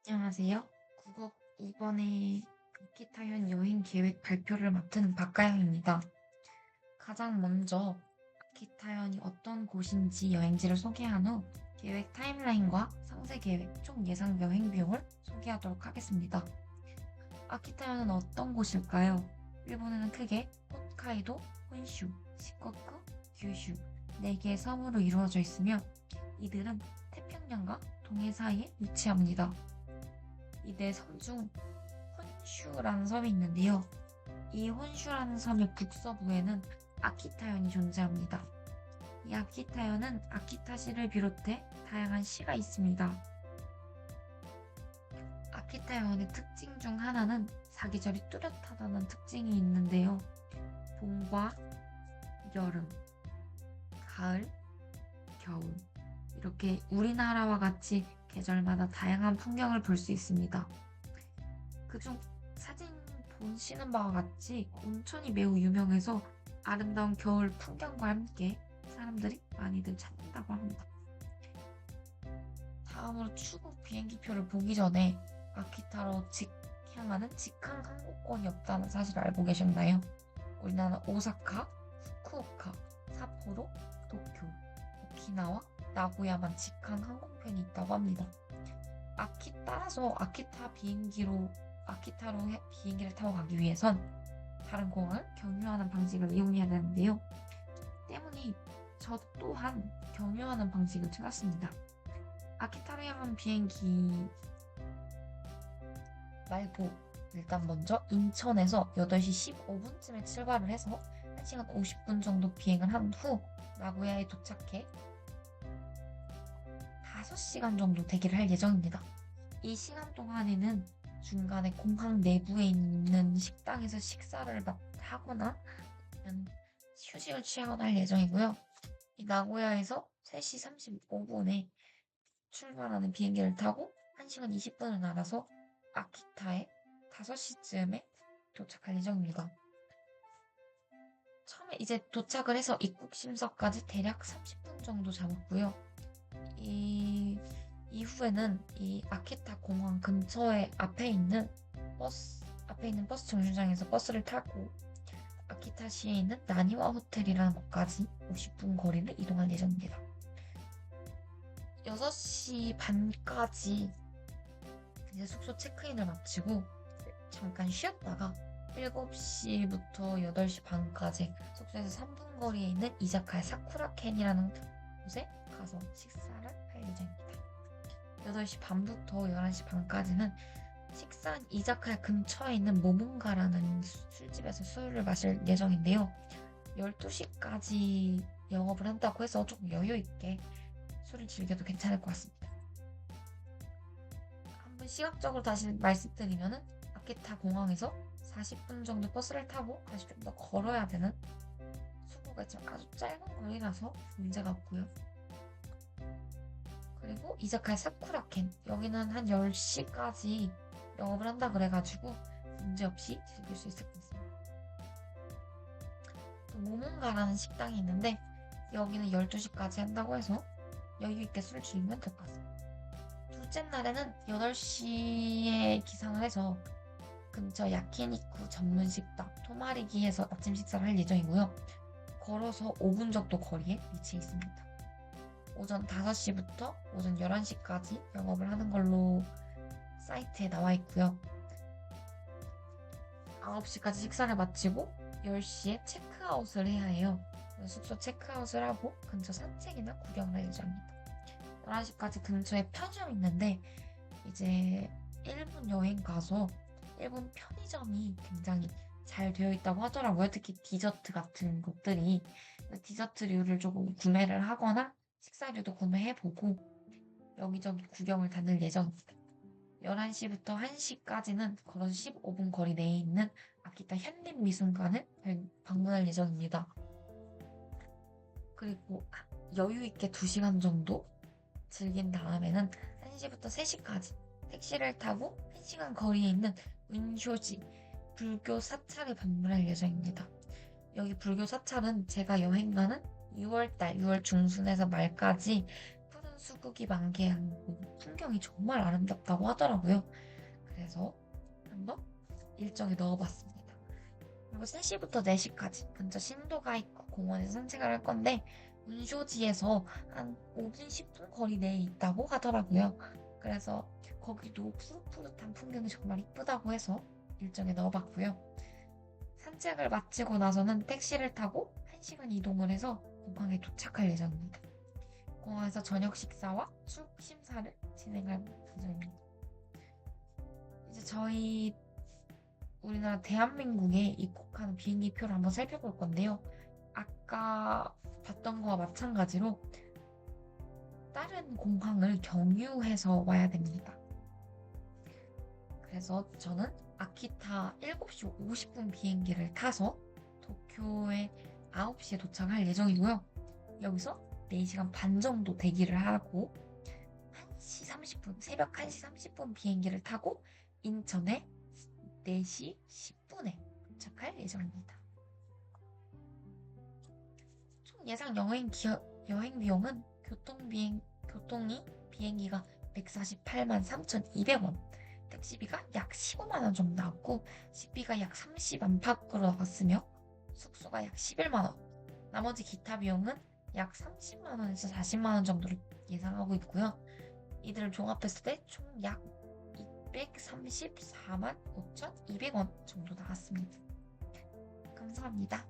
안녕하세요. 이번에 아키타현 여행 계획 발표를 맡은 박가영입니다. 가장 먼저 아키타현이 어떤 곳인지 여행지를 소개한 후 계획 타임라인과 상세 계획, 총 예상 여행 비용을 소개하도록 하겠습니다. 아키타현은 어떤 곳일까요? 일본에는 크게 홋카이도, 혼슈, 시코쿠, 규슈 4개의 섬으로 이루어져 있으며 이들은 태평양과 동해 사이에 위치합니다. 이 네 섬 중 혼슈라는 섬이 있는데요. 이 혼슈라는 섬의 북서부에는 아키타현이 존재합니다. 이 아키타현은 아키타시를 비롯해 다양한 시가 있습니다. 아키타현의 특징 중 하나는 사계절이 뚜렷하다는 특징이 있는데요. 봄과 여름, 가을, 겨울 이렇게 우리나라와 같이 계절마다 다양한 풍경을 볼 수 있습니다. 그중 사진 보시는 바와 같이 온천이 매우 유명해서 아름다운 겨울 풍경과 함께 사람들이 많이들 찾는다고 합니다. 다음으로 출국 비행기표를 보기 전에 아키타로 향하는 직항 항공권이 없다는 사실을 알고 계셨나요? 우리나라 오사카, 후쿠오카, 삿포로, 도쿄, 오키나와, 나고야만 직항 항공편이 있다고 합니다. 따라서 아키타로 비행기를 타고 가기 위해선 다른 공항을 경유하는 방식을 이용해야 되는데요. 때문에 저 또한 경유하는 방식을 찾았습니다. 아키타로 향한 비행기 말고 일단 먼저 인천에서 8시 15분쯤에 출발을 해서 1시간 50분 정도 비행을 한 후 나고야에 도착해 5시간 정도 대기를 할 예정입니다. 이 시간 동안에는 중간에 공항 내부에 있는 식당에서 식사를 하거나 휴식을 취하거나 할 예정이고요. 이 나고야에서 3시 35분에 출발하는 비행기를 타고 1시간 20분을 날아서 아키타에 5시쯤에 도착할 예정입니다. 처음에 이제 도착을 해서 입국 심사까지 대략 30분 정도 잡았고요. 이후에는 이 아키타 공항 근처에 앞에 있는 버스 정류장에서 버스를 타고 아키타시에 있는 나니와 호텔이라는 곳까지 50분 거리를 이동할 예정입니다. 6시 반까지 이제 숙소 체크인을 마치고 잠깐 쉬었다가 7시부터 8시 반까지 숙소에서 3분 거리에 있는 이자카야 사쿠라켄이라는 곳에 가서 식사를 할 예정입니다. 8시 반부터 11시 반까지는 식사한 이자카야 근처에 있는 모몬가라는 술집에서 술을 마실 예정인데요. 12시까지 영업을 한다고 해서 조금 여유 있게 술을 즐겨도 괜찮을 것 같습니다. 한번 시각적으로 다시 말씀드리면은 아키타 공항에서 40분 정도 버스를 타고 다시 좀 더 걸어야 되는 수고가 좀 아주 짧은 거리라서 문제가 없고요. 그리고 이자카야 사쿠라켄 여기는 한 10시까지 영업을 한다 그래가지고 문제없이 즐길 수 있을 것 같습니다. 또 모몬가라는 식당이 있는데 여기는 12시까지 한다고 해서 여유있게 술 즐기면 될 것 같습니다. 둘째 날에는 8시에 기상을 해서 근처 야키니쿠 전문 식당 토마리기에서 아침 식사를 할 예정이고요. 걸어서 5분 정도 거리에 위치해 있습니다. 오전 5시부터 오전 11시까지 영업을 하는 걸로 사이트에 나와 있고요. 9시까지 식사를 마치고 10시에 체크아웃을 해야 해요. 숙소 체크아웃을 하고 근처 산책이나 구경을 할 예정입니다. 11시까지 근처에 편의점이 있는데 이제 일본 여행 가서 일본 편의점이 굉장히 잘 되어 있다고 하더라고요. 특히 디저트 같은 것들이 디저트류를 조금 구매를 하거나 식사류도 구매해보고 여기저기 구경을 다닐 예정입니다. 11시부터 1시까지는 걸어서 15분 거리 내에 있는 아키타 현립미술관을 방문할 예정입니다. 그리고 여유 있게 2시간 정도 즐긴 다음에는 1시부터 3시까지 택시를 타고 1시간 거리에 있는 윈쇼지 불교 사찰을 방문할 예정입니다. 여기 불교 사찰은 제가 여행 가는 6월 중순에서 말까지 푸른 푸른 수국이 만개하고 풍경이 정말 아름답다고 하더라고요. 그래서 한번 일정에 넣어봤습니다. 그리고 3시부터 4시까지 근처 신도가 있고 공원에서 산책을 할 건데 운쇼지에서 한 5분, 10분 거리 내에 있다고 하더라고요. 그래서 거기도 푸릇푸릇한 풍경이 정말 이쁘다고 해서 일정에 넣어봤고요. 산책을 마치고 나서는 택시를 타고 1시간 이동을 해서 공항에 도착할 예정입니다. 공항에서 저녁 식사와 출국 심사를 진행할 예정입니다. 이제 저희 우리나라 대한민국에 입국하는 비행기 표를 한번 살펴볼 건데요. 아까 봤던 거와 마찬가지로 다른 공항을 경유해서 와야 됩니다. 그래서 저는 아키타 7시 50분 비행기를 타서 도쿄에 9시에 도착할 예정이고요. 여기서 4시간 반 정도 대기를 하고 1시 30분, 새벽 1시 30분 비행기를 타고 인천에 4시 10분에 도착할 예정입니다. 총 예상 여행 비용은 교통이 비행기가 148만 3,200원, 택시비가 약 15만 원 정도 나왔고 식비가 약 30만 밖으로 나왔으며 숙소가 약 11만 원, 나머지 기타 비용은 약 30만 원에서 40만 원 정도를 예상하고 있고요. 이들을 종합했을 때 총 약 234만 5,200원 정도 나왔습니다. 감사합니다.